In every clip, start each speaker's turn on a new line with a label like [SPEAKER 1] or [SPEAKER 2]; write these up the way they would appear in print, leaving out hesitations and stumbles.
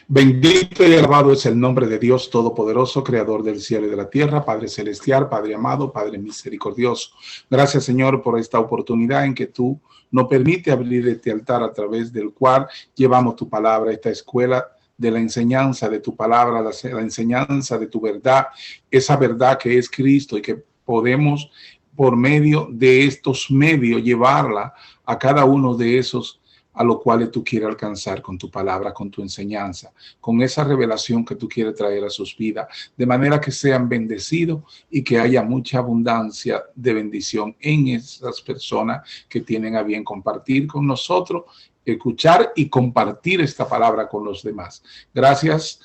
[SPEAKER 1] Bendito y alabado es el nombre de Dios Todopoderoso, Creador del cielo y de la tierra, Padre celestial, Padre amado, Padre misericordioso. Gracias, Señor, por esta oportunidad en que tú nos permites abrir este altar a través del cual llevamos tu palabra, esta escuela de la enseñanza de tu palabra, la enseñanza de tu verdad, esa verdad que es Cristo y que podemos por medio de estos medios llevarla a cada uno de esos a lo cual tú quieres alcanzar con tu palabra, con tu enseñanza, con esa revelación que tú quieres traer a sus vidas, de manera que sean bendecidos y que haya mucha abundancia de bendición en esas personas que tienen a bien compartir con nosotros, escuchar y compartir esta palabra con los demás. Gracias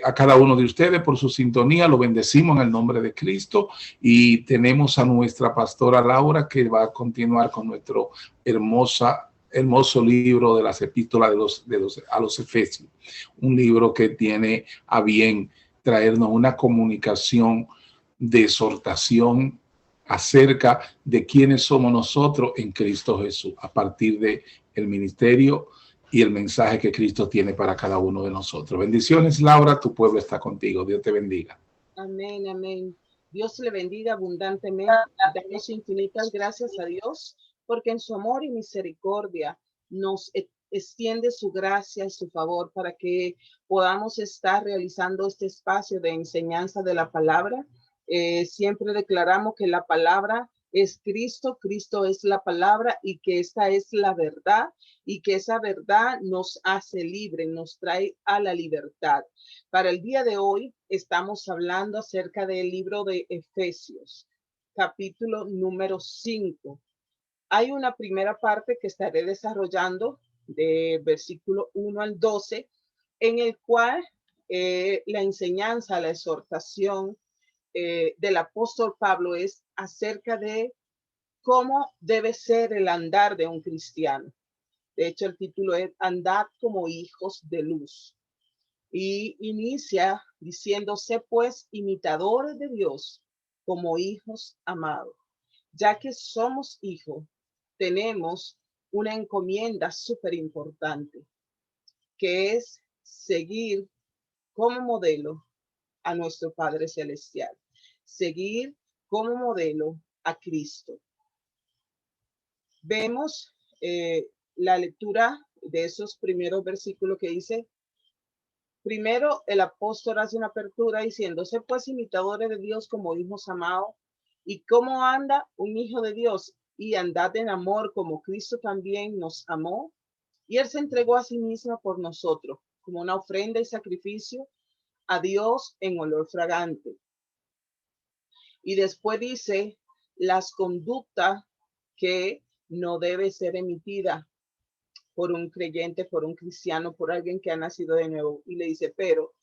[SPEAKER 1] a cada uno de ustedes por su sintonía, lo bendecimos en el nombre de Cristo y tenemos a nuestra pastora Laura que va a continuar con nuestro hermoso libro de las epístolas a los Efesios, un libro que tiene a bien traernos una comunicación de exhortación acerca de quiénes somos nosotros en Cristo Jesús, a partir de el ministerio y el mensaje que Cristo tiene para cada uno de nosotros. Bendiciones, Laura, tu pueblo está contigo. Dios te bendiga.
[SPEAKER 2] Amén, amén. Dios le bendiga abundantemente. Damos infinitas gracias a Dios porque en su amor y misericordia nos extiende su gracia y su favor para que podamos estar realizando este espacio de enseñanza de la palabra. Siempre declaramos que la palabra es Cristo, Cristo es la palabra y que esta es la verdad y que esa verdad nos hace libre, nos trae a la libertad. Para el día de hoy estamos hablando acerca del libro de Efesios, capítulo número 5. Hay una primera parte que estaré desarrollando de versículo 1 al 12, en el cual la enseñanza, la exhortación del apóstol Pablo es acerca de cómo debe ser el andar de un cristiano. De hecho, el título es Andad como hijos de luz. Y inicia diciendo, sé pues imitadores de Dios como hijos amados. Ya que somos hijos, tenemos una encomienda súper importante, que es seguir como modelo a nuestro Padre Celestial. Seguir como modelo a Cristo. Vemos la lectura de esos primeros versículos que dice, primero el apóstol hace una apertura diciendo, sé pues imitadores de Dios como hijos amados. ¿Y cómo anda un hijo de Dios? Y andad en amor como Cristo también nos amó. Y él se entregó a sí mismo por nosotros, como una ofrenda y sacrificio a Dios en olor fragante. Y después dice las conductas que no debe ser emitida por un creyente, por un cristiano, por alguien que ha nacido de nuevo. Y le dice, pero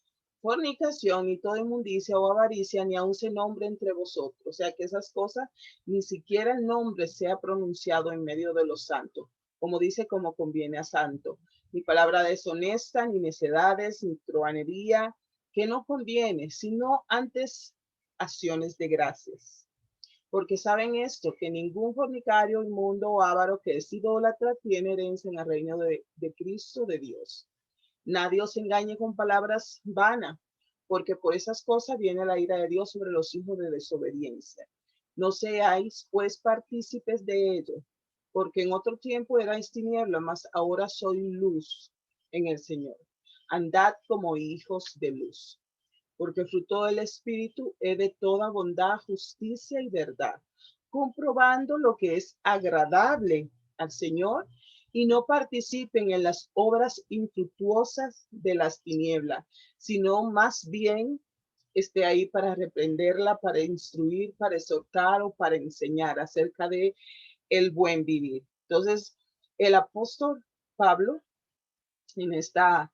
[SPEAKER 2] fornicación y toda inmundicia o avaricia ni aun se nombre entre vosotros. O sea, que esas cosas, ni siquiera el nombre sea pronunciado en medio de los santos. Como dice, como conviene a santo. Ni palabra deshonesta, ni necedades, ni truhanería, que no conviene, sino antes acciones de gracias. Porque saben esto, que ningún fornicario, inmundo o avaro que es idólatra tiene herencia en el reino de Cristo de Dios. Nadie os engañe con palabras vanas, porque por esas cosas viene la ira de Dios sobre los hijos de desobediencia. No seáis pues partícipes de ello, porque en otro tiempo erais tiniebla, mas ahora soy luz en el Señor. Andad como hijos de luz. Porque el fruto del Espíritu es de toda bondad, justicia y verdad, comprobando lo que es agradable al Señor y no participen en las obras infructuosas de las tinieblas, sino más bien esté ahí para reprenderla, para instruir, para exhortar o para enseñar acerca de el buen vivir. Entonces, el apóstol Pablo en esta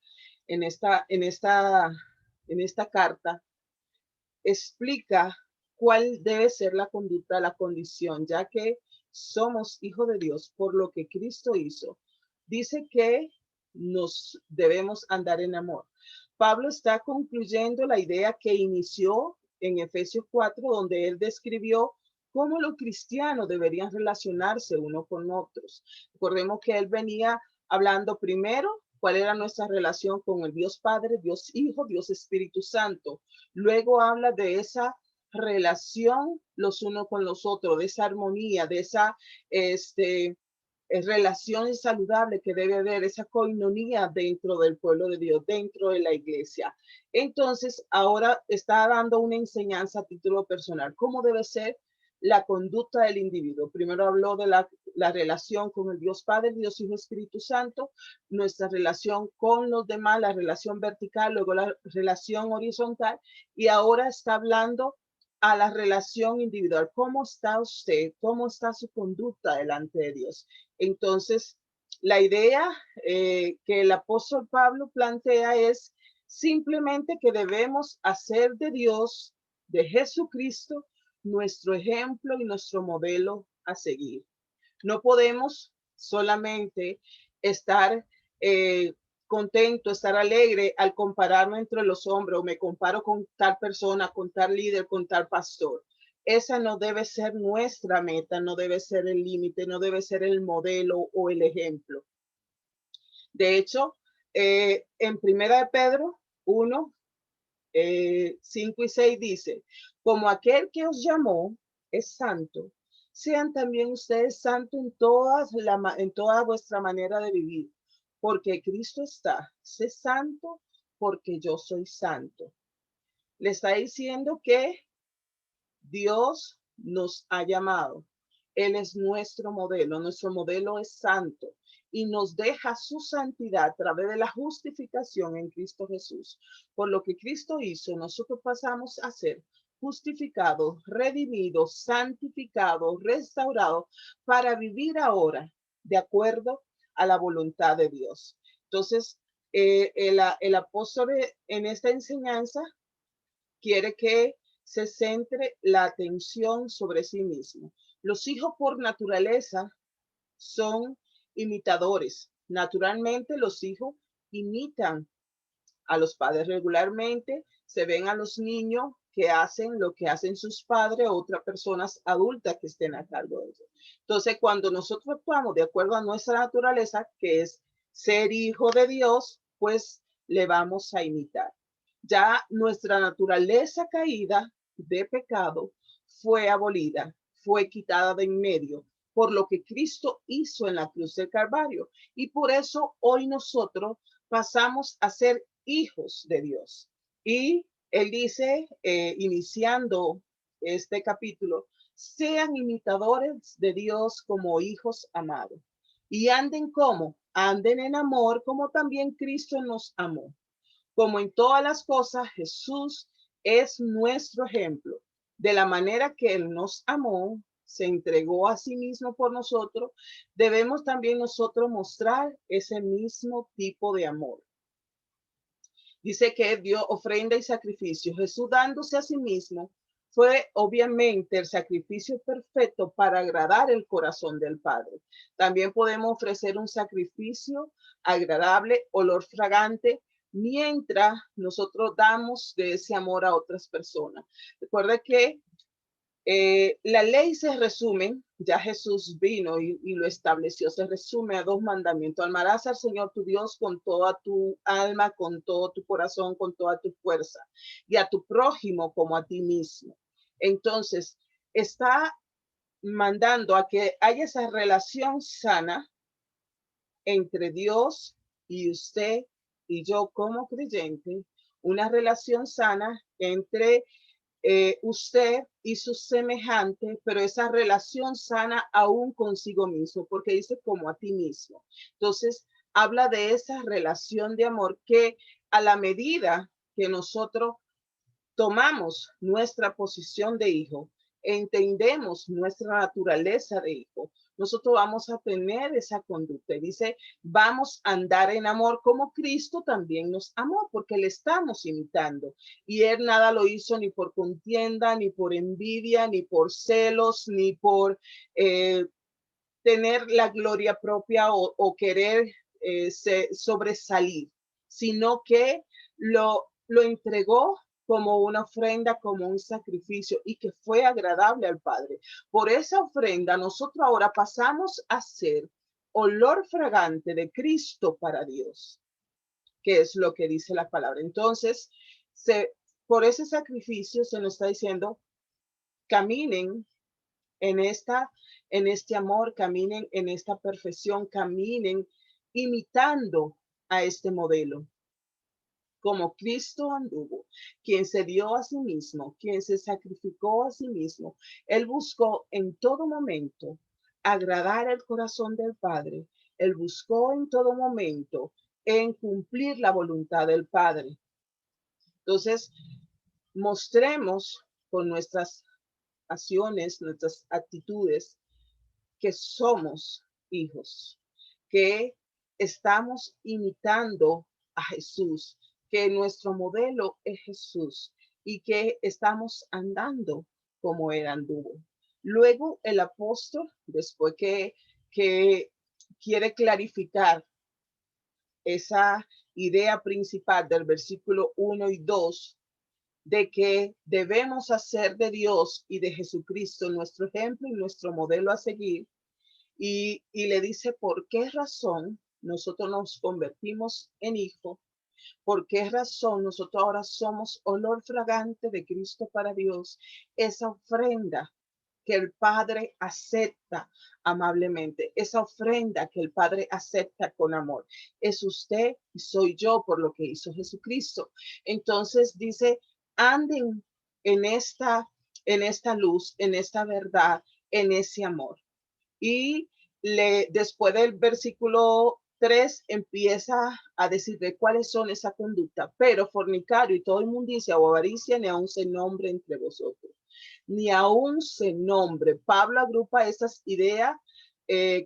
[SPEAKER 2] carta explica cuál debe ser la conducta, la condición, ya que somos hijos de Dios por lo que Cristo hizo. Dice que nos debemos andar en amor. Pablo está concluyendo la idea que inició en Efesios 4, donde él describió cómo los cristianos deberían relacionarse uno con otros. Recordemos que él venía hablando primero cuál era nuestra relación con el Dios Padre, Dios Hijo, Dios Espíritu Santo. Luego habla de esa relación los unos con los otros, de esa armonía, de esa relación saludable que debe haber, esa coinonía dentro del pueblo de Dios, dentro de la iglesia. Entonces, ahora está dando una enseñanza a título personal. ¿Cómo debe ser la conducta del individuo? Primero habló de la relación con el Dios Padre, Dios Hijo, Espíritu Santo, nuestra relación con los demás, la relación vertical, luego la relación horizontal, y ahora está hablando a la relación individual. ¿Cómo está usted? ¿Cómo está su conducta delante de Dios? Entonces, la idea que el apóstol Pablo plantea es simplemente que debemos hacer de Dios, de Jesucristo, nuestro ejemplo y nuestro modelo a seguir. No podemos solamente estar contento, estar alegre al compararme entre los hombres, o me comparo con tal persona, con tal líder, con tal pastor. Esa no debe ser nuestra meta, no debe ser el límite, no debe ser el modelo o el ejemplo. De hecho, en Primera de Pedro 1, 5 y 6 dice, como aquel que os llamó es santo, sean también ustedes santos en toda vuestra manera de vivir, porque Cristo está, sé santo porque yo soy santo. Le está diciendo que Dios nos ha llamado. Él es nuestro modelo es santo y nos deja su santidad a través de la justificación en Cristo Jesús. Por lo que Cristo hizo, nosotros pasamos a ser justificados, redimidos, santificados, restaurados para vivir ahora de acuerdo a la voluntad de Dios. Entonces, el apóstol en esta enseñanza quiere que se centre la atención sobre sí mismo. Los hijos por naturaleza son imitadores. Naturalmente los hijos imitan a los padres. Regularmente se ven a los niños que hacen lo que hacen sus padres o otras personas adultas que estén a cargo de eso. Entonces, cuando nosotros actuamos de acuerdo a nuestra naturaleza, que es ser hijo de Dios, pues le vamos a imitar. Ya nuestra naturaleza caída de pecado fue abolida, fue quitada de en medio por lo que Cristo hizo en la cruz del Calvario. Y por eso hoy nosotros pasamos a ser hijos de Dios. Y él dice, iniciando este capítulo, sean imitadores de Dios como hijos amados. Y anden como, anden en amor como también Cristo nos amó. Como en todas las cosas, Jesús es nuestro ejemplo. De la manera que Él nos amó, se entregó a sí mismo por nosotros, debemos también nosotros mostrar ese mismo tipo de amor. Dice que dio ofrenda y sacrificio. Jesús dándose a sí mismo fue obviamente el sacrificio perfecto para agradar el corazón del Padre. También podemos ofrecer un sacrificio agradable, olor fragante, mientras nosotros damos de ese amor a otras personas. Recuerda que la ley se resume, ya Jesús vino y lo estableció, se resume a dos mandamientos. Amarás al Señor tu Dios con toda tu alma, con todo tu corazón, con toda tu fuerza, y a tu prójimo como a ti mismo. Entonces, está mandando a que haya esa relación sana entre Dios y usted y yo como creyente, una relación sana entre usted y su semejante, pero esa relación sana aún consigo mismo, porque dice como a ti mismo. Entonces, habla de esa relación de amor que a la medida que nosotros tomamos nuestra posición de hijo, entendemos nuestra naturaleza de hijo, nosotros vamos a tener esa conducta. Dice, vamos a andar en amor como Cristo también nos amó, porque le estamos imitando. Y él nada lo hizo ni por contienda, ni por envidia, ni por celos, ni por tener la gloria propia o querer sobresalir, sino que lo entregó como una ofrenda, como un sacrificio y que fue agradable al Padre. Por esa ofrenda nosotros ahora pasamos a ser olor fragante de Cristo para Dios, que es lo que dice la palabra. Entonces, por ese sacrificio se nos está diciendo, caminen en este amor, caminen en esta perfección, caminen imitando a este modelo, como Cristo anduvo, quien se dio a sí mismo, quien se sacrificó a sí mismo. Él buscó en todo momento agradar el corazón del Padre. Él buscó en todo momento en cumplir la voluntad del Padre. Entonces, mostremos con nuestras acciones, nuestras actitudes, que somos hijos, que estamos imitando a Jesús, que nuestro modelo es Jesús y que estamos andando como él anduvo. Luego el apóstol, después que quiere clarificar esa idea principal del versículo 1 y 2, de que debemos hacer de Dios y de Jesucristo nuestro ejemplo y nuestro modelo a seguir, y le dice por qué razón nosotros nos convertimos en hijo, por qué razón nosotros ahora somos olor fragante de Cristo para Dios, esa ofrenda que el Padre acepta amablemente, esa ofrenda que el Padre acepta con amor. Es usted y soy yo por lo que hizo Jesucristo. Entonces dice, anden en esta luz, en esta verdad, en ese amor. Y después del versículo 3 empieza a decir de cuáles son esa conducta, pero fornicario y toda inmundicia o avaricia ni aún se nombre entre vosotros, ni aún se nombre. Pablo agrupa esas ideas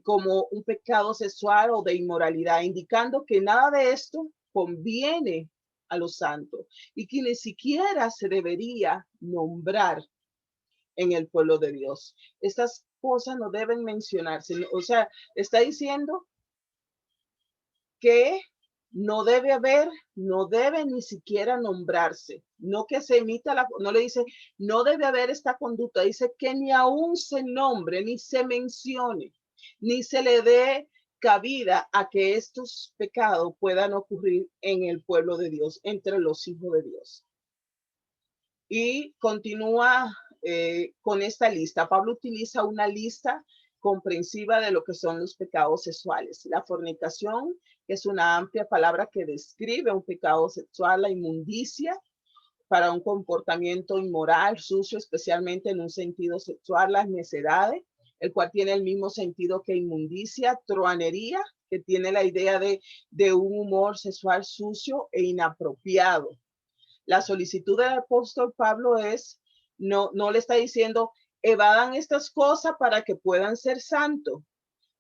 [SPEAKER 2] como un pecado sexual o de inmoralidad, indicando que nada de esto conviene a los santos y que ni siquiera se debería nombrar en el pueblo de Dios. Estas cosas no deben mencionarse. O sea, está diciendo que no debe ni siquiera nombrarse. No que se emita no le dice, no debe haber esta conducta. Dice que ni aún se nombre, ni se mencione, ni se le dé cabida a que estos pecados puedan ocurrir en el pueblo de Dios, entre los hijos de Dios. Y continúa con esta lista. Pablo utiliza una lista comprensiva de lo que son los pecados sexuales. La fornicación, que es una amplia palabra que describe un pecado sexual, la inmundicia, para un comportamiento inmoral, sucio, especialmente en un sentido sexual, las necedades, el cual tiene el mismo sentido que inmundicia, truanería, que tiene la idea de un humor sexual sucio e inapropiado. La solicitud del apóstol Pablo es, no le está diciendo, evadan estas cosas para que puedan ser santos.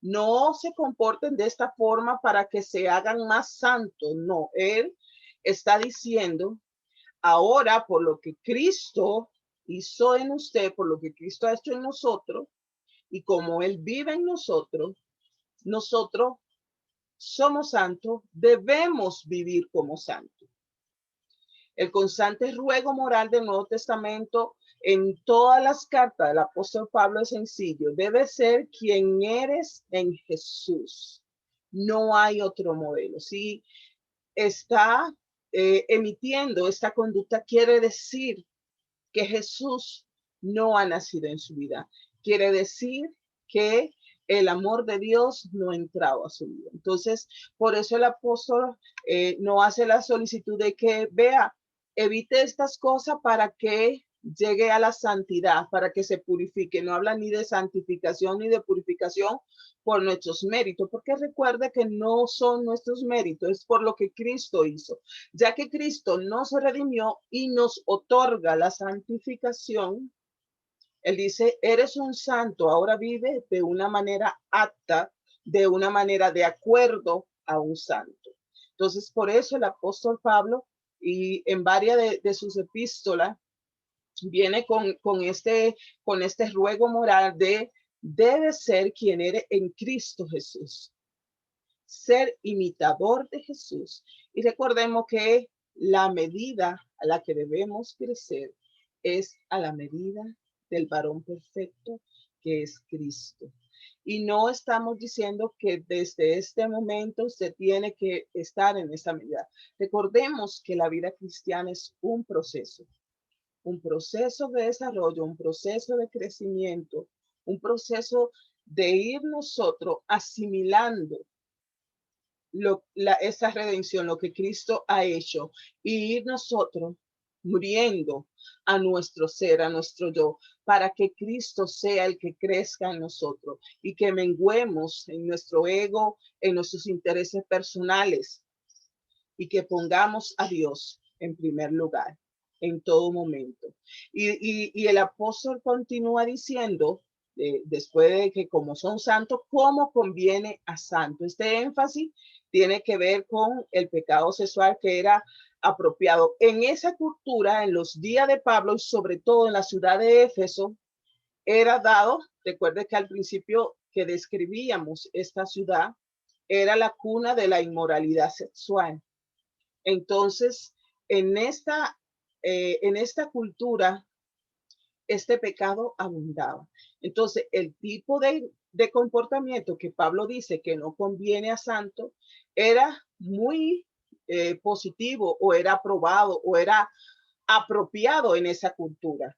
[SPEAKER 2] No se comporten de esta forma para que se hagan más santos. No, él está diciendo, ahora por lo que Cristo hizo en usted, por lo que Cristo ha hecho en nosotros, y como él vive en nosotros somos santos, debemos vivir como santos. El constante ruego moral del Nuevo Testamento en todas las cartas del apóstol Pablo es sencillo. Debe ser quien eres en Jesús. No hay otro modelo. Si está emitiendo esta conducta, quiere decir que Jesús no ha nacido en su vida. Quiere decir que el amor de Dios no ha entrado a su vida. Entonces, por eso el apóstol no hace la solicitud de que vea, evite estas cosas para que llegue a la santidad, para que se purifique. No habla ni de santificación ni de purificación por nuestros méritos, porque recuerde que no son nuestros méritos, es por lo que Cristo hizo. Ya que Cristo nos redimió y nos otorga la santificación, él dice, eres un santo, ahora vive de una manera apta, de una manera de acuerdo a un santo. Entonces, por eso el apóstol Pablo, y en varias de sus epístolas, viene con este ruego moral de debe ser quien eres en Cristo Jesús. Ser imitador de Jesús. Y recordemos que la medida a la que debemos crecer es a la medida del varón perfecto que es Cristo. Y no estamos diciendo que desde este momento usted tiene que estar en esa medida. Recordemos que la vida cristiana es un proceso de desarrollo, un proceso de crecimiento, un proceso de ir nosotros asimilando esa redención, lo que Cristo ha hecho, y ir nosotros muriendo a nuestro ser, a nuestro yo, para que Cristo sea el que crezca en nosotros y que menguemos en nuestro ego, en nuestros intereses personales y que pongamos a Dios en primer lugar en todo momento. Y el apóstol continúa diciendo, después de que como son santos, ¿cómo conviene a santo? Este énfasis tiene que ver con el pecado sexual que era apropiado. En esa cultura, en los días de Pablo y sobre todo en la ciudad de Éfeso, era dado, recuerde que al principio que describíamos esta ciudad, era la cuna de la inmoralidad sexual. Entonces, en esta cultura, este pecado abundaba. Entonces, el tipo de comportamiento que Pablo dice que no conviene a santo era muy positivo o era aprobado o era apropiado en esa cultura.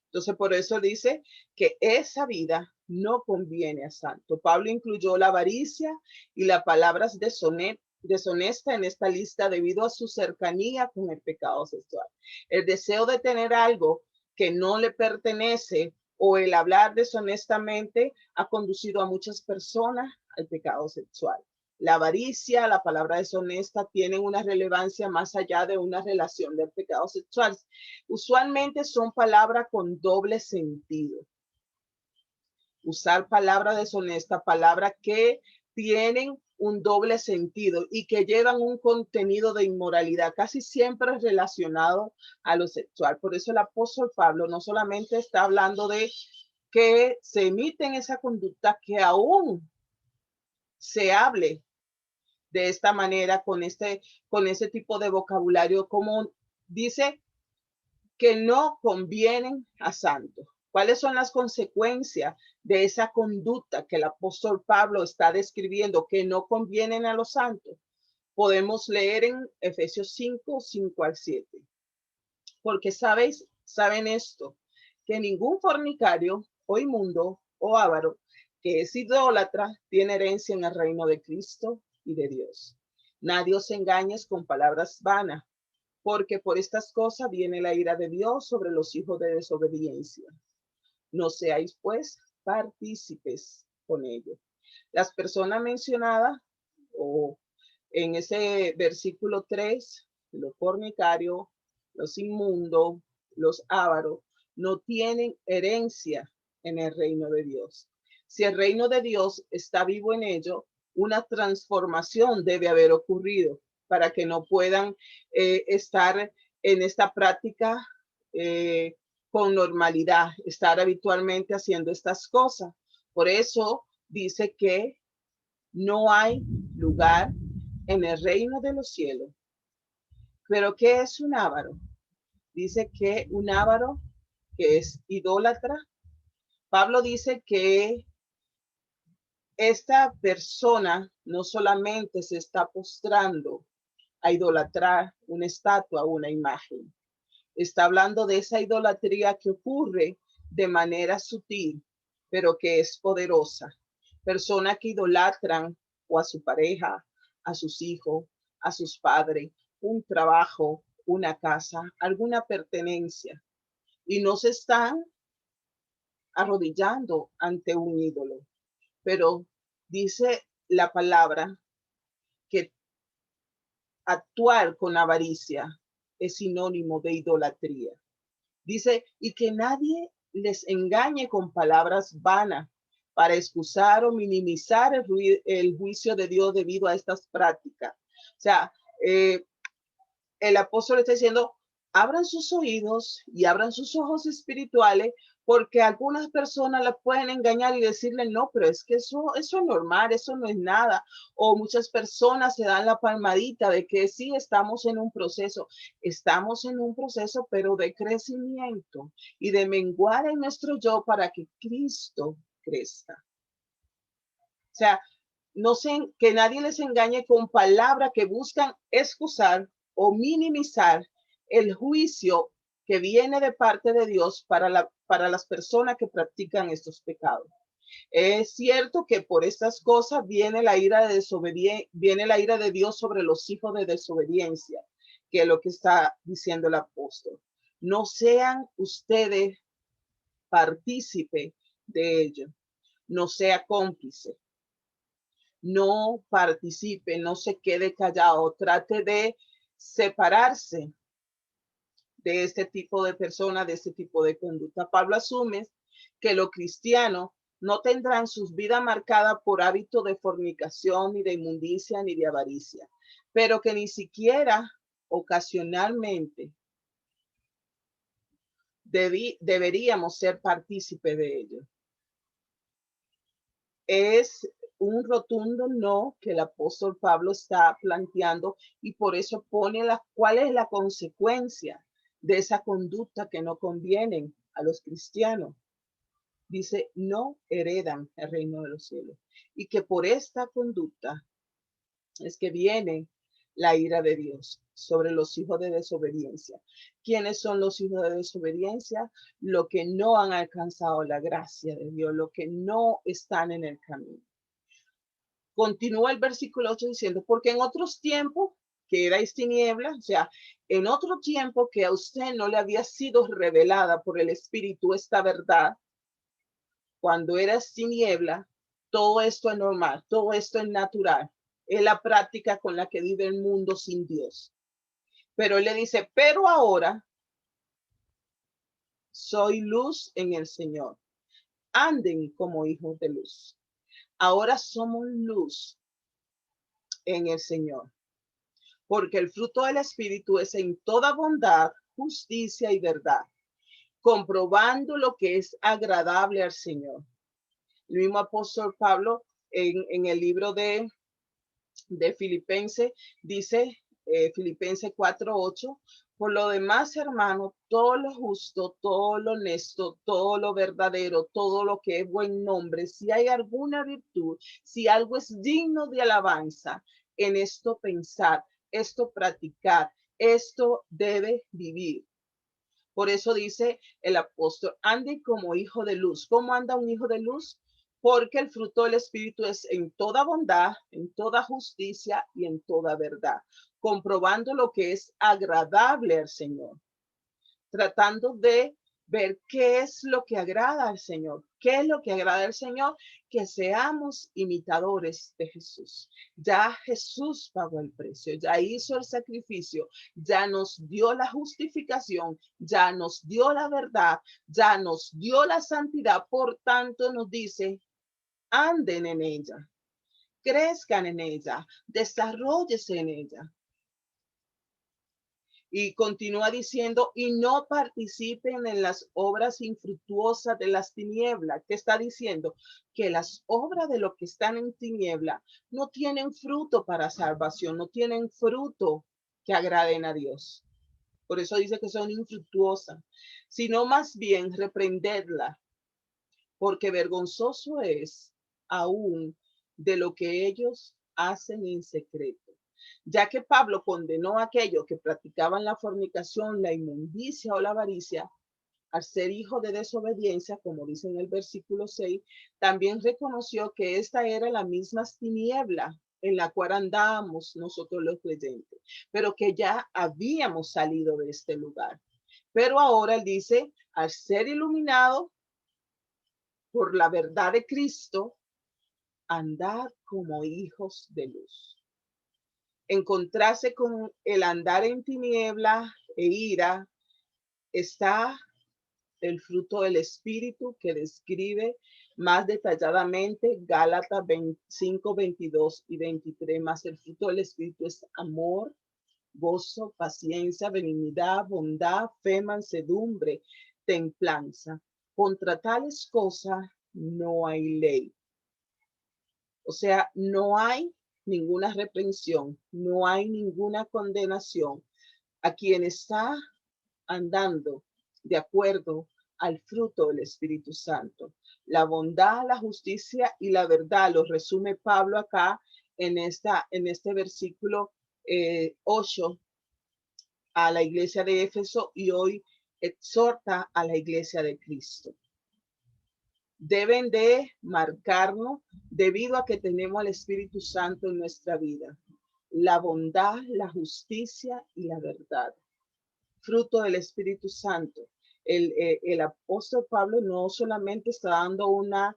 [SPEAKER 2] Entonces, por eso dice que esa vida no conviene a santo. Pablo incluyó la avaricia y las palabras deshonesta en esta lista debido a su cercanía con el pecado sexual. El deseo de tener algo que no le pertenece o el hablar deshonestamente ha conducido a muchas personas al pecado sexual. La avaricia, la palabra deshonesta, tienen una relevancia más allá de una relación del pecado sexual. Usualmente son palabras con doble sentido. Usar palabra deshonesta, palabras que tienen un doble sentido y que llevan un contenido de inmoralidad, casi siempre relacionado a lo sexual. Por eso el apóstol Pablo no solamente está hablando de que se emiten esa conducta, que aún se hable de esta manera, con ese tipo de vocabulario, como dice que no convienen a santos. ¿Cuáles son las consecuencias de esa conducta que el apóstol Pablo está describiendo que no convienen a los santos? Podemos leer en Efesios 5, 5 al 7. Porque saben esto, que ningún fornicario o inmundo o avaro que es idólatra tiene herencia en el reino de Cristo y de Dios. Nadie os engañes con palabras vanas, porque por estas cosas viene la ira de Dios sobre los hijos de desobediencia. No seáis pues partícipes con ellos. Las personas mencionadas o en ese versículo 3, los fornicarios, los inmundos, los ávaros, no tienen herencia en el reino de Dios. Si el reino de Dios está vivo en ellos, una transformación debe haber ocurrido para que no puedan estar en esta práctica con normalidad, estar habitualmente haciendo estas cosas. Por eso dice que no hay lugar en el reino de los cielos. Pero ¿qué es un avaro? Dice que un avaro que es idólatra. Pablo dice que esta persona no solamente se está postrando a idolatrar una estatua, una imagen. Está hablando de esa idolatría que ocurre de manera sutil, pero que es poderosa. Personas que idolatran o a su pareja, a sus hijos, a sus padres, un trabajo, una casa, alguna pertenencia, y no se están arrodillando ante un ídolo. Pero dice la palabra que actuar con avaricia es sinónimo de idolatría. Dice, y que nadie les engañe con palabras vanas para excusar o minimizar el juicio de Dios debido a estas prácticas. O sea, el apóstol está diciendo, abran sus oídos y abran sus ojos espirituales porque algunas personas la pueden engañar y decirle, no, pero es que eso es normal, eso no es nada. O muchas personas se dan la palmadita de que sí, estamos en un proceso, pero de crecimiento y de menguar en nuestro yo para que Cristo crezca. O sea, no sé, que nadie les engañe con palabras que buscan excusar o minimizar el juicio que viene de parte de Dios para las personas que practican estos pecados. Es cierto que por estas cosas viene la ira de Dios sobre los hijos de desobediencia, que es lo que está diciendo el apóstol. No sean ustedes partícipe de ello, no sea cómplice. No participe, no se quede callado, trate de separarse de este tipo de personas, de este tipo de conducta. Pablo asume que los cristianos no tendrán sus vidas marcadas por hábito de fornicación, ni de inmundicia, ni de avaricia, pero que ni siquiera ocasionalmente deberíamos ser partícipe de ello. Es un rotundo no que el apóstol Pablo está planteando y por eso pone cuál es la consecuencia de esa conducta que no convienen a los cristianos. Dice, no heredan el reino de los cielos y que por esta conducta es que viene la ira de Dios sobre los hijos de desobediencia. ¿Quiénes son los hijos de desobediencia? Los que no han alcanzado la gracia de Dios, los que no están en el camino. Continúa el versículo 8 diciendo, porque en otros tiempos que erais tinieblas, o sea, en otro tiempo que a usted no le había sido revelada por el Espíritu esta verdad, cuando eras tiniebla, todo esto es normal, todo esto es natural, es la práctica con la que vive el mundo sin Dios. Pero él le dice, pero ahora soy luz en el Señor, anden como hijos de luz. Ahora somos luz en el Señor, porque el fruto del Espíritu es en toda bondad, justicia y verdad, comprobando lo que es agradable al Señor. El mismo apóstol Pablo en el libro de Filipenses dice, Filipenses 4:8, por lo demás, hermano, todo lo justo, todo lo honesto, todo lo verdadero, todo lo que es buen nombre, si hay alguna virtud, si algo es digno de alabanza, en esto pensar, esto practicar, esto debe vivir. Por eso dice el apóstol, ande como hijo de luz. ¿Cómo anda un hijo de luz? Porque el fruto del Espíritu es en toda bondad, en toda justicia y en toda verdad, comprobando lo que es agradable al Señor, tratando de ver qué es lo que agrada al Señor. ¿Qué es lo que agrada al Señor? Que seamos imitadores de Jesús. Ya Jesús pagó el precio, ya hizo el sacrificio, ya nos dio la justificación, ya nos dio la verdad, ya nos dio la santidad. Por tanto, nos dice, anden en ella, crezcan en ella, desarrollense en ella. Y continúa diciendo, y no participen en las obras infructuosas de las tinieblas. ¿Qué está diciendo? Que las obras de los que están en tiniebla no tienen fruto para salvación, no tienen fruto que agraden a Dios. Por eso dice que son infructuosas, sino más bien reprenderla, porque vergonzoso es aún de lo que ellos hacen en secreto. Ya que Pablo condenó a aquellos que practicaban la fornicación, la inmundicia o la avaricia, al ser hijo de desobediencia, como dice en el versículo 6, también reconoció que esta era la misma tiniebla en la cual andábamos nosotros los creyentes, pero que ya habíamos salido de este lugar. Pero ahora él dice, al ser iluminado por la verdad de Cristo, andad como hijos de luz. Encontrarse con el andar en tiniebla e ira, está el fruto del Espíritu que describe más detalladamente Gálatas 5, 22 y 23. Más el fruto del Espíritu es amor, gozo, paciencia, benignidad, bondad, fe, mansedumbre, templanza. Contra tales cosas no hay ley. O sea, no hay ninguna reprensión, no hay ninguna condenación a quien está andando de acuerdo al fruto del Espíritu Santo. La bondad, la justicia y la verdad lo resume Pablo acá en este versículo 8 a la iglesia de Éfeso, y hoy exhorta a la iglesia de Cristo. Deben de marcarnos debido a que tenemos al Espíritu Santo en nuestra vida. La bondad, la justicia y la verdad. Fruto del Espíritu Santo. El apóstol Pablo no solamente está dando una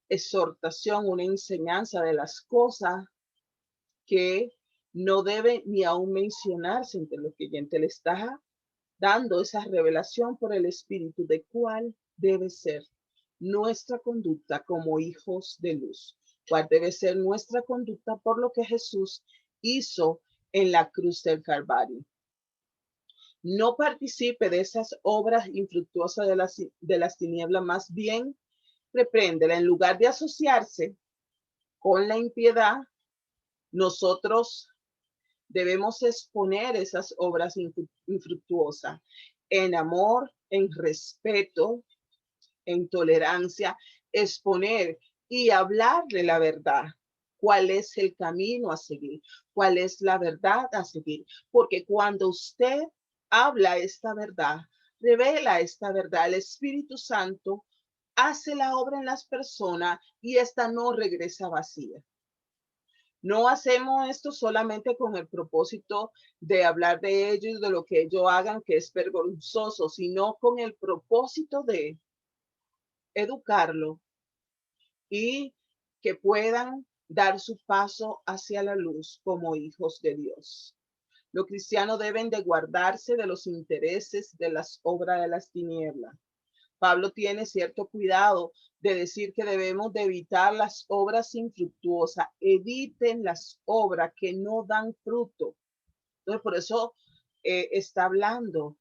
[SPEAKER 2] exhortación, una enseñanza de las cosas que no debe ni aún mencionarse entre los creyentes. Le está dando esa revelación por el Espíritu de cuál debe ser nuestra conducta como hijos de luz, cuál debe ser nuestra conducta por lo que Jesús hizo en la cruz del Calvario. No participe de esas obras infructuosas de las tinieblas, más bien repréndela. En lugar de asociarse con la impiedad, nosotros debemos exponer esas obras infructuosas en amor, en respeto, en tolerancia, exponer y hablar de la verdad. ¿Cuál es el camino a seguir? ¿Cuál es la verdad a seguir? Porque cuando usted habla esta verdad, revela esta verdad, el Espíritu Santo hace la obra en las personas y esta no regresa vacía. No hacemos esto solamente con el propósito de hablar de ellos, de lo que ellos hagan, que es vergonzoso, sino con el propósito de educarlo y que puedan dar su paso hacia la luz como hijos de Dios. Los cristianos deben de guardarse de los intereses de las obras de las tinieblas. Pablo tiene cierto cuidado de decir que debemos de evitar las obras infructuosas. Eviten las obras que no dan fruto. Entonces, por eso está hablando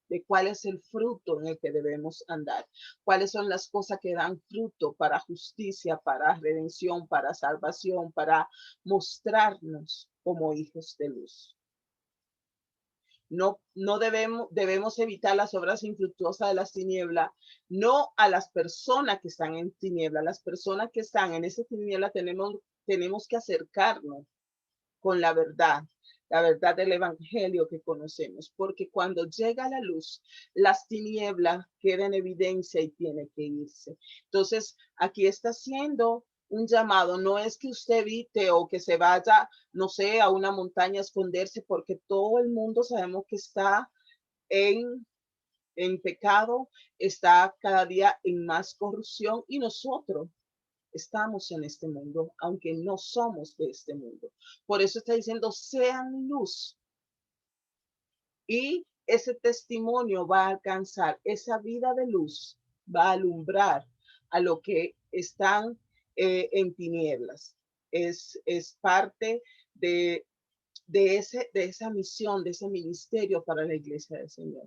[SPEAKER 2] de cuál es el fruto en el que debemos andar, cuáles son las cosas que dan fruto para justicia, para redención, para salvación, para mostrarnos como hijos de luz. No debemos evitar las obras infructuosas de las tinieblas, no a las personas que están en tinieblas. Las personas que están en esa tiniebla tenemos que acercarnos con la verdad del evangelio que conocemos, porque cuando llega la luz, las tinieblas quedan en evidencia y tiene que irse. Entonces, aquí está haciendo un llamado, no es que usted evite o que se vaya, no sé, a una montaña a esconderse, porque todo el mundo sabemos que está en pecado, está cada día en más corrupción, y nosotros estamos en este mundo, aunque no somos de este mundo. Por eso está diciendo, sean luz. Y ese testimonio va a alcanzar, esa vida de luz va a alumbrar a lo que están en tinieblas. Es parte de esa misión, de ese ministerio para la iglesia del Señor.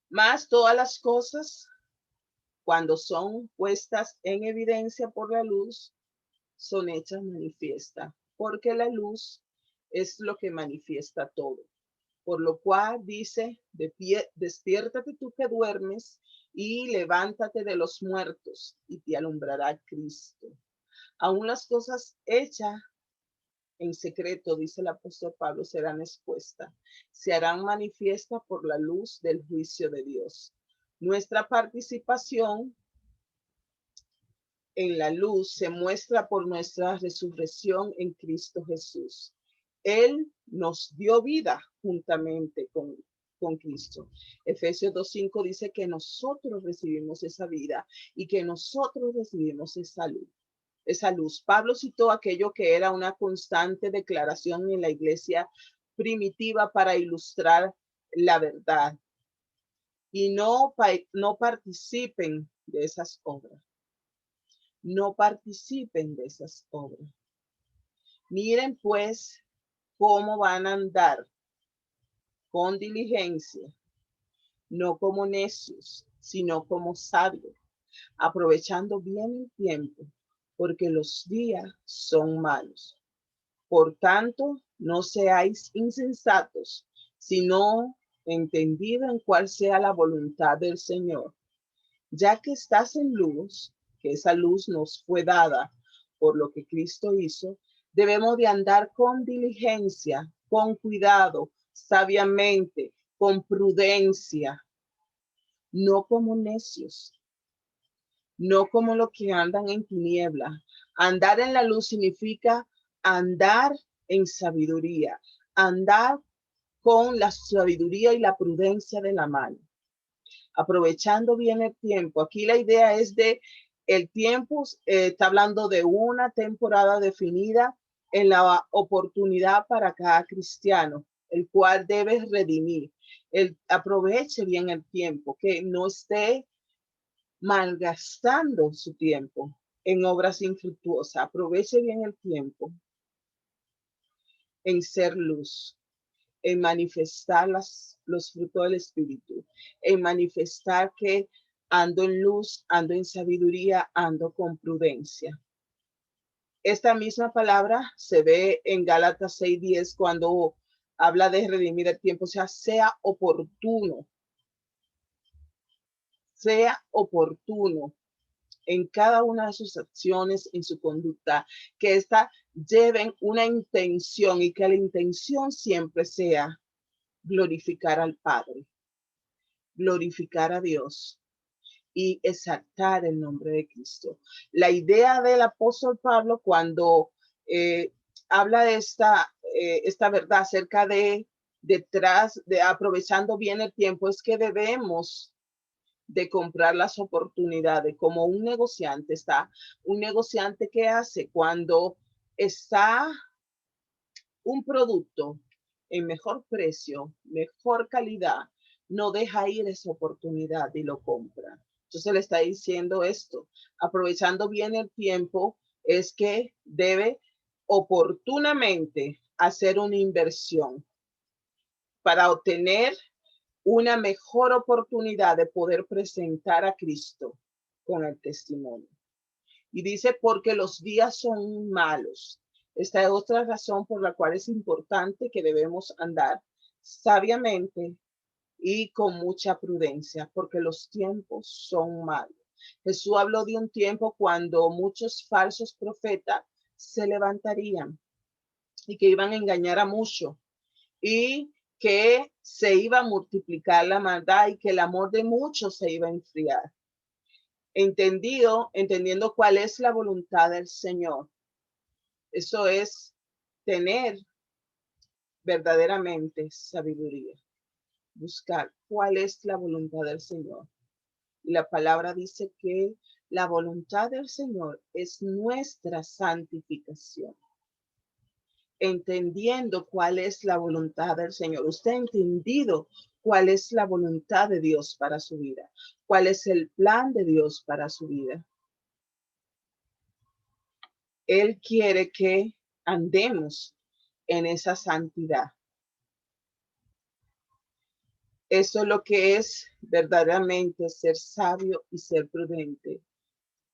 [SPEAKER 2] Más todas las cosas, cuando son puestas en evidencia por la luz, son hechas manifiestas, porque la luz es lo que manifiesta todo. Por lo cual dice, de pie, despiértate tú que duermes y levántate de los muertos y te alumbrará Cristo. Aún las cosas hechas en secreto, dice el apóstol Pablo, serán expuestas, se harán manifiestas por la luz del juicio de Dios. Nuestra participación en la luz se muestra por nuestra resurrección en Cristo Jesús. Él nos dio vida juntamente con Cristo. Efesios 2:5 dice que nosotros recibimos esa vida y que nosotros recibimos esa luz. Pablo citó aquello que era una constante declaración en la iglesia primitiva para ilustrar la verdad. Y no participen de esas obras. No participen de esas obras. Miren pues cómo van a andar con diligencia, no como necios, sino como sabio, aprovechando bien el tiempo, porque los días son malos. Por tanto, no seáis insensatos, sino entendido en cuál sea la voluntad del Señor. Ya que estás en luz, que esa luz nos fue dada por lo que Cristo hizo, debemos de andar con diligencia, con cuidado, sabiamente, con prudencia, no como necios, no como los que andan en tiniebla. Andar en la luz significa andar en sabiduría, andar con la sabiduría y la prudencia de la mano, aprovechando bien el tiempo. Aquí la idea es de el tiempo, está hablando de una temporada definida en la oportunidad para cada cristiano, el cual debe redimir. Aproveche bien el tiempo, que no esté malgastando su tiempo en obras infructuosas. Aproveche bien el tiempo en ser luz, en manifestar los frutos del Espíritu, en manifestar que ando en luz, ando en sabiduría, ando con prudencia. Esta misma palabra se ve en Gálatas 6:10 cuando habla de redimir el tiempo, o sea oportuno en cada una de sus acciones, en su conducta, que ésta lleven una intención y que la intención siempre sea glorificar al Padre, glorificar a Dios y exaltar el nombre de Cristo. La idea del apóstol Pablo cuando habla de esta verdad acerca de detrás, de aprovechando bien el tiempo, es que debemos de comprar las oportunidades como un negociante está, un negociante que hace cuando está un producto en mejor precio, mejor calidad, no deja ir esa oportunidad y lo compra. Entonces le está diciendo esto, aprovechando bien el tiempo, es que debe oportunamente hacer una inversión para obtener una mejor oportunidad de poder presentar a Cristo con el testimonio. Y dice, porque los días son malos. Esta es otra razón por la cual es importante que debemos andar sabiamente y con mucha prudencia, porque los tiempos son malos. Jesús habló de un tiempo cuando muchos falsos profetas se levantarían y que iban a engañar a muchos y que se iba a multiplicar la maldad y que el amor de muchos se iba a enfriar. Entendiendo cuál es la voluntad del Señor. Eso es tener verdaderamente sabiduría. Buscar cuál es la voluntad del Señor. Y la palabra dice que la voluntad del Señor es nuestra santificación. Entendiendo cuál es la voluntad del Señor. Usted ha entendido cuál es la voluntad de Dios para su vida, cuál es el plan de Dios para su vida. Él quiere que andemos en esa santidad. Eso es lo que es verdaderamente ser sabio y ser prudente.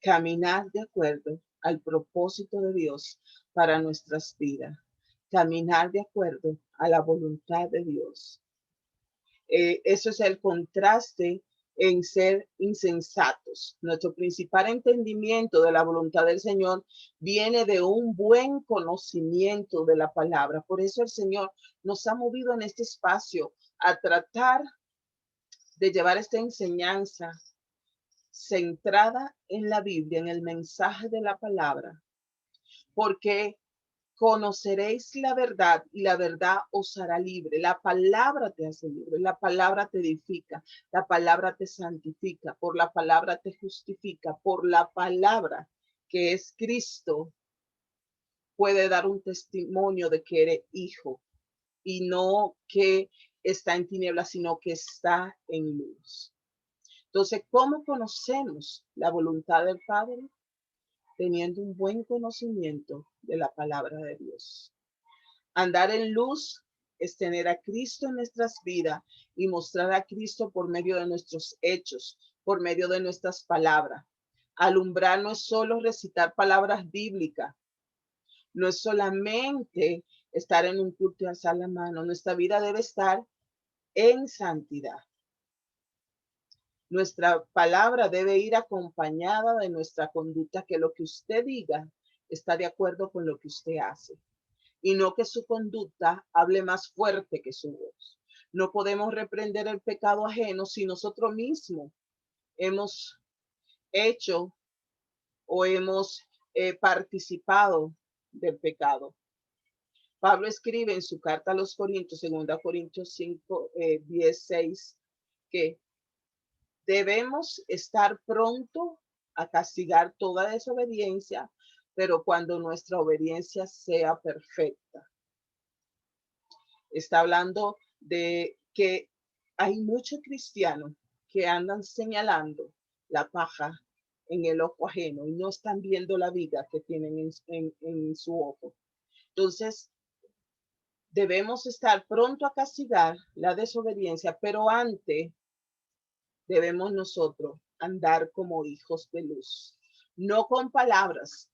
[SPEAKER 2] Caminar de acuerdo al propósito de Dios para nuestras vidas. Caminar de acuerdo a la voluntad de Dios. Eso es el contraste en ser insensatos. Nuestro principal entendimiento de la voluntad del Señor viene de un buen conocimiento de la palabra. Por eso el Señor nos ha movido en este espacio a tratar de llevar esta enseñanza centrada en la Biblia, en el mensaje de la palabra, porque conoceréis la verdad y la verdad os hará libre. La palabra te hace libre, la palabra te edifica, la palabra te santifica, por la palabra te justifica, por la palabra que es Cristo puede dar un testimonio de que eres hijo y no que está en tinieblas, sino que está en luz. Entonces, ¿cómo conocemos la voluntad del Padre? Teniendo un buen conocimiento de la palabra de Dios. Andar en luz es tener a Cristo en nuestras vidas y mostrar a Cristo por medio de nuestros hechos, por medio de nuestras palabras. Alumbrar no es solo recitar palabras bíblicas, no es solamente estar en un culto y alzar la mano. Nuestra vida debe estar en santidad. Nuestra palabra debe ir acompañada de nuestra conducta, que lo que usted diga está de acuerdo con lo que usted hace. Y no que su conducta hable más fuerte que su voz. No podemos reprender el pecado ajeno si nosotros mismos hemos hecho o hemos participado del pecado. Pablo escribe en su carta a los Corintios, 2 Corintios 5, 10, 6, que debemos estar pronto a castigar toda desobediencia, pero cuando nuestra obediencia sea perfecta. Está hablando de que hay muchos cristianos que andan señalando la paja en el ojo ajeno y no están viendo la viga que tienen en su ojo. Entonces, debemos estar pronto a castigar la desobediencia, pero antes debemos nosotros andar como hijos de luz, no con palabras,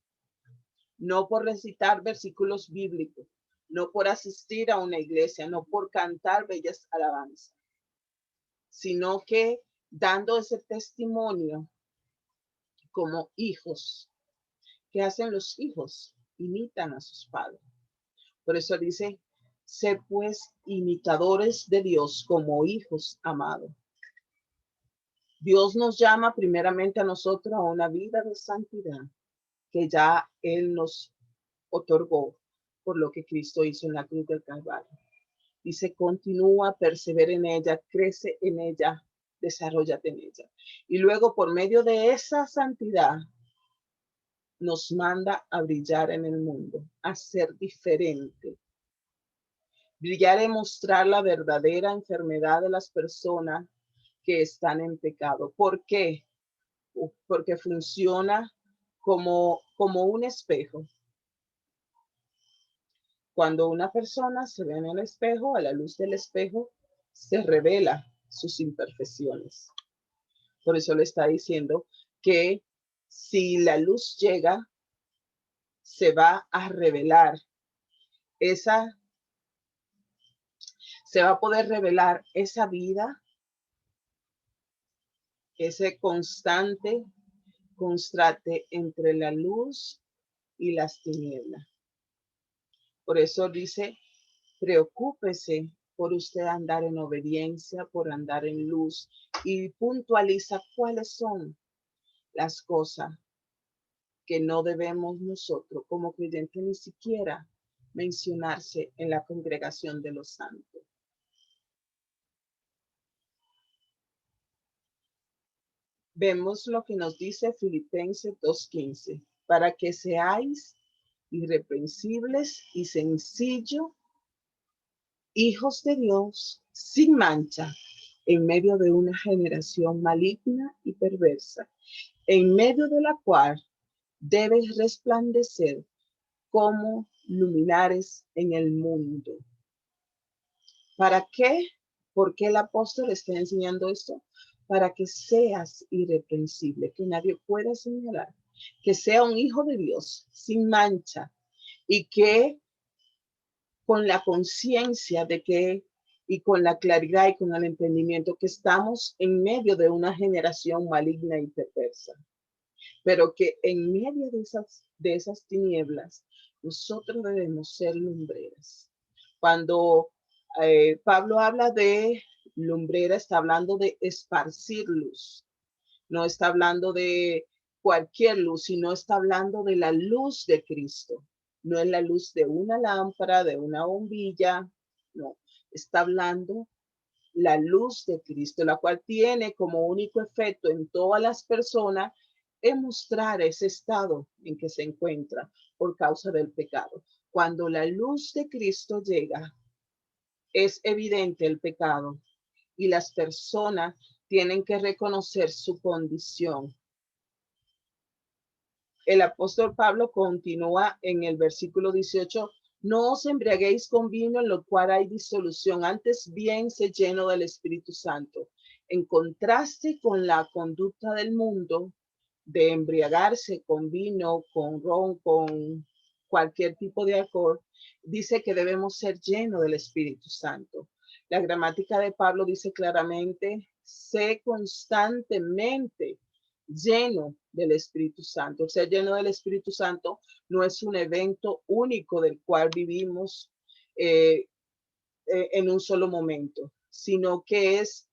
[SPEAKER 2] no por recitar versículos bíblicos, no por asistir a una iglesia, no por cantar bellas alabanzas, sino que dando ese testimonio como hijos. ¿Qué hacen los hijos? Imitan a sus padres. Por eso dice, sé pues imitadores de Dios como hijos amados. Dios nos llama primeramente a nosotros a una vida de santidad que ya Él nos otorgó por lo que Cristo hizo en la cruz del Calvario. Dice, continúa, persevera en ella, crece en ella, desarróllate en ella. Y luego por medio de esa santidad nos manda a brillar en el mundo, a ser diferente. Brillar es mostrar la verdadera enfermedad de las personas que están en pecado. ¿Por qué? Porque funciona como un espejo. Cuando una persona se ve en el espejo, a la luz del espejo, se revela sus imperfecciones. Por eso le está diciendo que si la luz llega, se va a revelar se va a poder revelar esa vida, ese constante entre la luz y las tinieblas. Por eso dice, preocúpese por usted andar en obediencia, por andar en luz, y puntualiza cuáles son las cosas que no debemos nosotros como creyentes ni siquiera mencionarse en la congregación de los santos. Vemos lo que nos dice Filipenses 2:15, para que seáis irreprensibles y sencillos, hijos de Dios, sin mancha, en medio de una generación maligna y perversa, en medio de la cual debes resplandecer como luminares en el mundo. ¿Para qué? ¿Por qué el apóstol está enseñando esto? Para que seas irreprensible, que nadie pueda señalar, que sea un hijo de Dios sin mancha y que con la conciencia de que y con la claridad y con el entendimiento que estamos en medio de una generación maligna y perversa, pero que en medio de esas tinieblas nosotros debemos ser lumbreras. Cuando Pablo habla de lumbrera, está hablando de esparcir luz, no está hablando de cualquier luz, sino está hablando de la luz de Cristo. No es la luz de una lámpara, de una bombilla, no, está hablando la luz de Cristo, la cual tiene como único efecto en todas las personas en mostrar ese estado en que se encuentra por causa del pecado. Cuando la luz de Cristo llega, es evidente el pecado y las personas tienen que reconocer su condición. El apóstol Pablo continúa en el versículo 18, no os embriaguéis con vino en lo cual hay disolución, antes bien se lleno del Espíritu Santo. En contraste con la conducta del mundo de embriagarse con vino, con ron, con cualquier tipo de alcohol, dice que debemos ser llenos del Espíritu Santo. La gramática de Pablo dice claramente, sé constantemente lleno del Espíritu Santo. El ser lleno del Espíritu Santo no es un evento único del cual vivimos en un solo momento, sino que es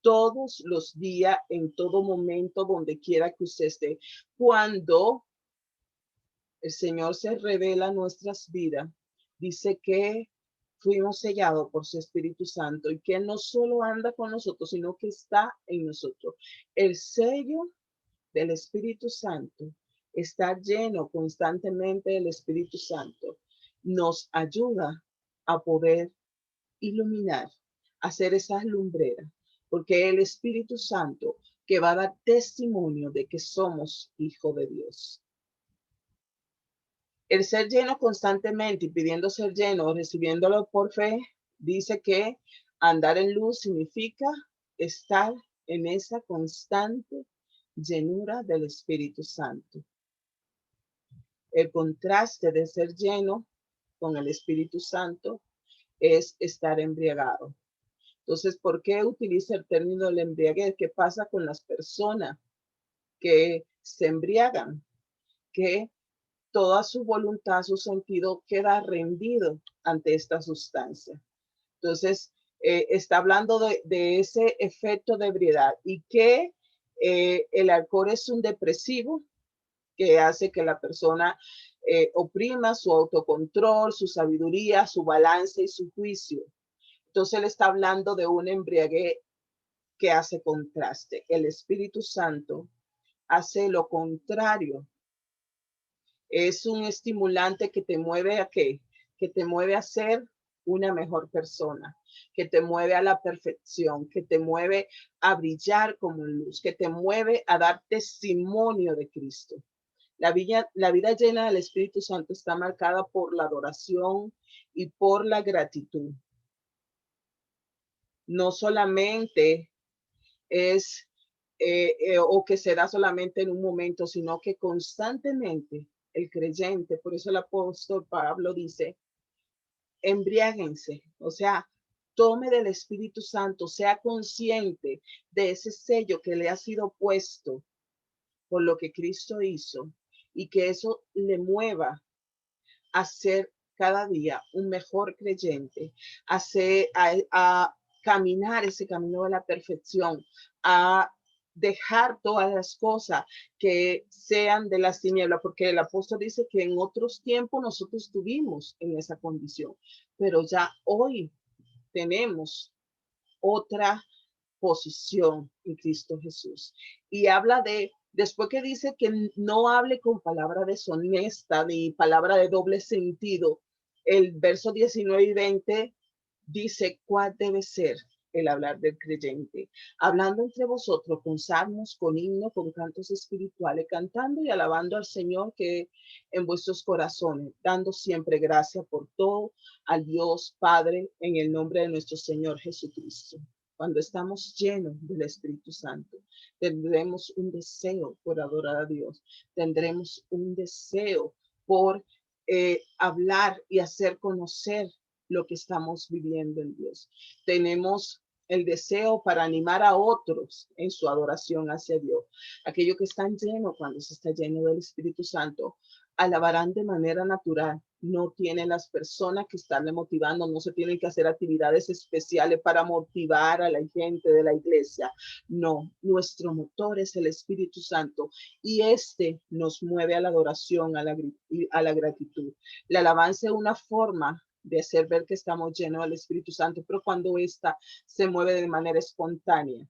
[SPEAKER 2] todos los días, en todo momento, donde quiera que usted esté. Cuando el Señor se revela en nuestras vidas, dice que fuimos sellados por su Espíritu Santo y que Él no solo anda con nosotros, sino que está en nosotros. El sello del Espíritu Santo, estar lleno constantemente del Espíritu Santo, nos ayuda a poder iluminar, hacer esas lumbreras, porque el Espíritu Santo que va a dar testimonio de que somos hijos de Dios. El ser lleno constantemente y pidiendo ser lleno, recibiéndolo por fe, dice que andar en luz significa estar en esa constante llenura del Espíritu Santo. El contraste de ser lleno con el Espíritu Santo es estar embriagado. Entonces, ¿por qué utiliza el término del embriaguez? ¿Qué pasa con las personas que se embriagan? Que toda su voluntad, su sentido queda rendido ante esta sustancia. Entonces, está hablando de ese efecto de ebriedad y que el alcohol es un depresivo que hace que la persona oprima su autocontrol, su sabiduría, su balance y su juicio. Entonces, él está hablando de un embriaguez que hace contraste. El Espíritu Santo hace lo contrario. Es un estimulante que te mueve a qué? Que te mueve a ser una mejor persona, que te mueve a la perfección, que te mueve a brillar como luz, que te mueve a dar testimonio de Cristo. La vida llena del Espíritu Santo está marcada por la adoración y por la gratitud. No solamente es o que se da solamente en un momento, sino que constantemente el creyente, por eso el apóstol Pablo dice, embriáguense, o sea, tome del Espíritu Santo, sea consciente de ese sello que le ha sido puesto por lo que Cristo hizo y que eso le mueva a ser cada día un mejor creyente, a caminar ese camino de la perfección, a dejar todas las cosas que sean de las tinieblas, porque el apóstol dice que en otros tiempos nosotros estuvimos en esa condición, pero ya hoy tenemos otra posición en Cristo Jesús. Y habla de, después que dice que no hable con palabra deshonesta ni palabra de doble sentido, el verso 19 y 20 dice cuál debe ser el hablar del creyente, hablando entre vosotros con salmos, con himnos, con cantos espirituales, cantando y alabando al Señor que en vuestros corazones, dando siempre gracia por todo al Dios Padre en el nombre de nuestro Señor Jesucristo. Cuando estamos llenos del Espíritu Santo, tendremos un deseo por adorar a Dios, tendremos un deseo por hablar y hacer conocer lo que estamos viviendo en Dios. Tenemos el deseo para animar a otros en su adoración hacia Dios. Aquellos que están llenos, cuando se está lleno del Espíritu Santo, alabarán de manera natural. No tienen las personas que estarle motivando, no se tienen que hacer actividades especiales para motivar a la gente de la iglesia. No, nuestro motor es el Espíritu Santo y este nos mueve a la adoración, a la gratitud. La alabanza es una forma de hacer ver que estamos llenos del Espíritu Santo, pero cuando ésta se mueve de manera espontánea,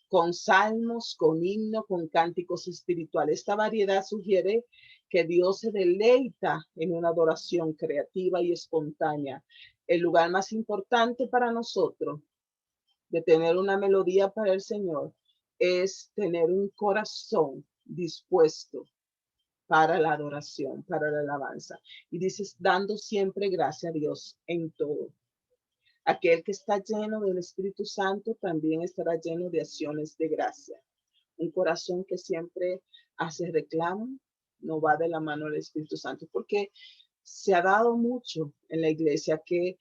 [SPEAKER 2] con salmos, con himnos, con cánticos espirituales. Esta variedad sugiere que Dios se deleita en una adoración creativa y espontánea. El lugar más importante para nosotros de tener una melodía para el Señor es tener un corazón dispuesto para la adoración, para la alabanza. Y dices, dando siempre gracias a Dios en todo. Aquel que está lleno del Espíritu Santo también estará lleno de acciones de gracia. Un corazón que siempre hace reclamo no va de la mano del Espíritu Santo, porque se ha dado mucho en la iglesia que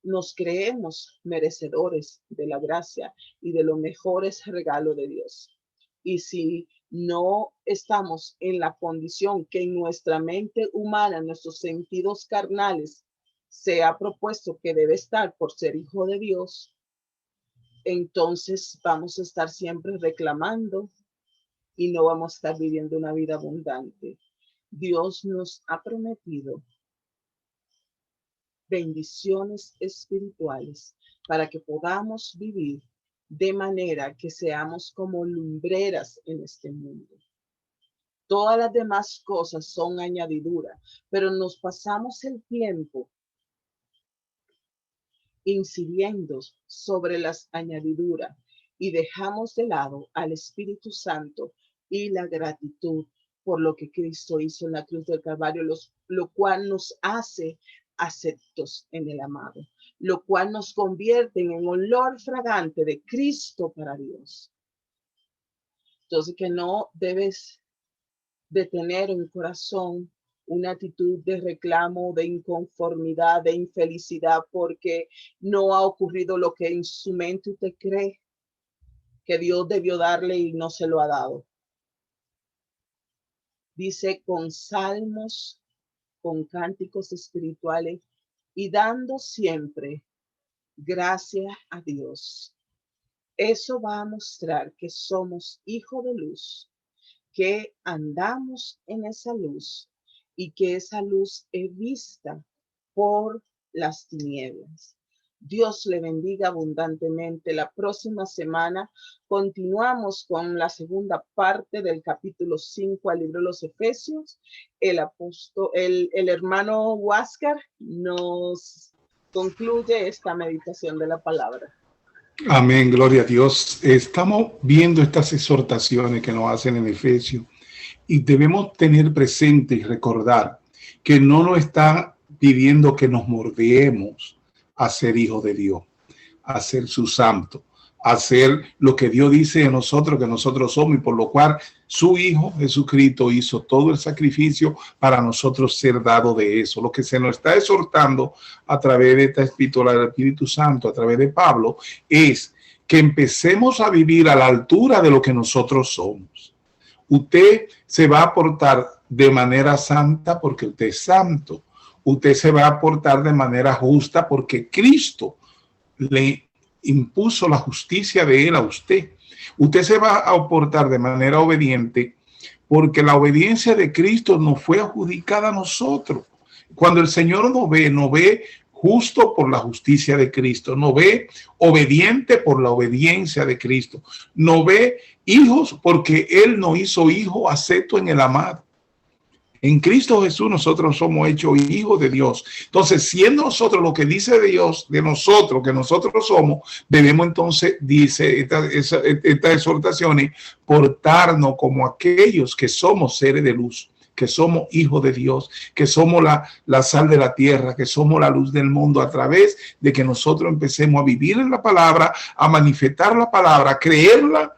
[SPEAKER 2] nos creemos merecedores de la gracia y de los mejores regalos de Dios. Y si no estamos en la condición que en nuestra mente humana, nuestros sentidos carnales, se ha propuesto que debe estar por ser hijo de Dios, entonces vamos a estar siempre reclamando y no vamos a estar viviendo una vida abundante. Dios nos ha prometido bendiciones espirituales para que podamos vivir de manera que seamos como lumbreras en este mundo. Todas las demás cosas son añadidura, pero nos pasamos el tiempo incidiendo sobre las añadiduras y dejamos de lado al Espíritu Santo y la gratitud por lo que Cristo hizo en la cruz del Calvario, lo cual nos hace aceptos en el amado, lo cual nos convierte en olor fragante de Cristo para Dios. Entonces, que no debes de tener en corazón una actitud de reclamo, de inconformidad, de infelicidad, porque no ha ocurrido lo que en su mente usted cree que Dios debió darle y no se lo ha dado. Dice, con salmos, con cánticos espirituales y dando siempre gracias a Dios. Eso va a mostrar que somos hijos de luz, que andamos en esa luz y que esa luz es vista por las tinieblas. Dios le bendiga abundantemente. La próxima semana continuamos con la segunda parte del capítulo 5 al libro de los Efesios. El hermano Huáscar nos concluye esta meditación de la palabra.
[SPEAKER 1] Amén, gloria a Dios. Estamos viendo estas exhortaciones que nos hacen en Efesios y debemos tener presente y recordar que no nos está pidiendo que nos mordeemos a ser hijos de Dios, a ser su santo, a hacer lo que Dios dice de nosotros, que nosotros somos, y por lo cual su Hijo Jesucristo hizo todo el sacrificio para nosotros ser dado de eso. Lo que se nos está exhortando a través de esta epístola del Espíritu Santo, a través de Pablo, es que empecemos a vivir a la altura de lo que nosotros somos. Usted se va a portar de manera santa porque usted es santo. Usted se va a portar de manera justa porque Cristo le impuso la justicia de él a usted. Usted se va a portar de manera obediente porque la obediencia de Cristo nos fue adjudicada a nosotros. Cuando el Señor nos ve justo por la justicia de Cristo, nos ve obediente por la obediencia de Cristo, nos ve hijos porque Él nos hizo hijos aceptos en el amado. En Cristo Jesús nosotros somos hechos hijos de Dios. Entonces, siendo nosotros lo que dice Dios de nosotros, que nosotros somos, debemos entonces, dice estas exhortaciones, portarnos como aquellos que somos seres de luz, que somos hijos de Dios, que somos la sal de la tierra, que somos la luz del mundo, a través de que nosotros empecemos a vivir en la palabra, a manifestar la palabra, a creerla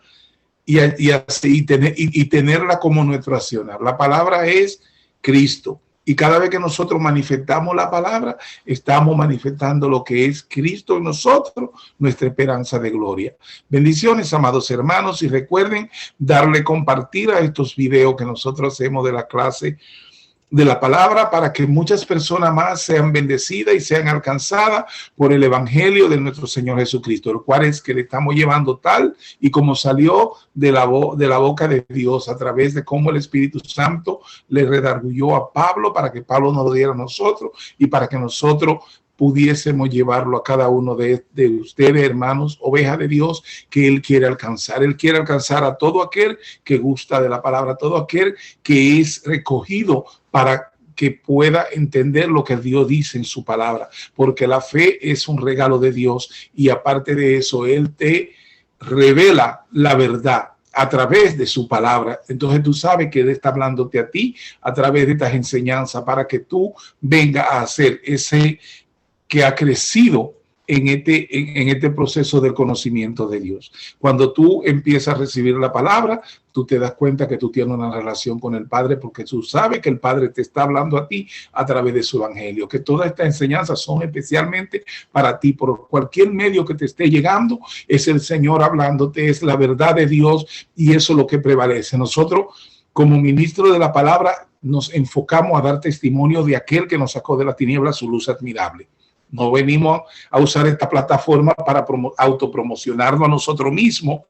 [SPEAKER 1] y tenerla como nuestro accionar. La palabra es Cristo. Y cada vez que nosotros manifestamos la palabra, estamos manifestando lo que es Cristo en nosotros, nuestra esperanza de gloria. Bendiciones, amados hermanos, y recuerden darle compartir a estos videos que nosotros hacemos de la clase de la palabra para que muchas personas más sean bendecidas y sean alcanzadas por el evangelio de nuestro Señor Jesucristo, el cual es que le estamos llevando tal y como salió de la boca de Dios a través de cómo el Espíritu Santo le redarguyó a Pablo para que Pablo nos lo diera a nosotros y para que nosotros pudiésemos llevarlo a cada uno de ustedes, hermanos, ovejas de Dios, que Él quiere alcanzar. Él quiere alcanzar a todo aquel que gusta de la palabra, todo aquel que es recogido para que pueda entender lo que Dios dice en su palabra, porque la fe es un regalo de Dios y aparte de eso, Él te revela la verdad a través de su palabra. Entonces tú sabes que Él está hablándote a ti a través de estas enseñanzas para que tú vengas a hacer ese que ha crecido en este proceso del conocimiento de Dios. Cuando tú empiezas a recibir la palabra, tú te das cuenta que tú tienes una relación con el Padre, porque tú sabes que el Padre te está hablando a ti a través de su evangelio, que todas estas enseñanzas son especialmente para ti. Por cualquier medio que te esté llegando, es el Señor hablándote, es la verdad de Dios, y eso es lo que prevalece. Nosotros, como ministro de la palabra, nos enfocamos a dar testimonio de aquel que nos sacó de la tiniebla su luz admirable. No venimos a usar esta plataforma para autopromocionarnos a nosotros mismos,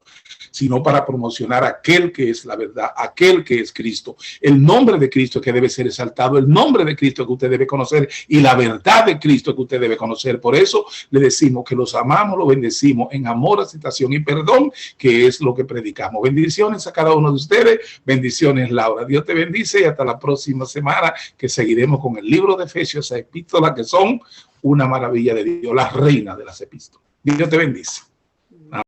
[SPEAKER 1] sino para promocionar a aquel que es la verdad, aquel que es Cristo. El nombre de Cristo que debe ser exaltado, el nombre de Cristo que usted debe conocer y la verdad de Cristo que usted debe conocer. Por eso le decimos que los amamos, los bendecimos en amor, aceptación y perdón, que es lo que predicamos. Bendiciones a cada uno de ustedes. Bendiciones, Laura. Dios te bendice y hasta la próxima semana, que seguiremos con el libro de Efesios, esa epístola que son una maravilla de Dios, la reina de las epístolas. Dios te bendice.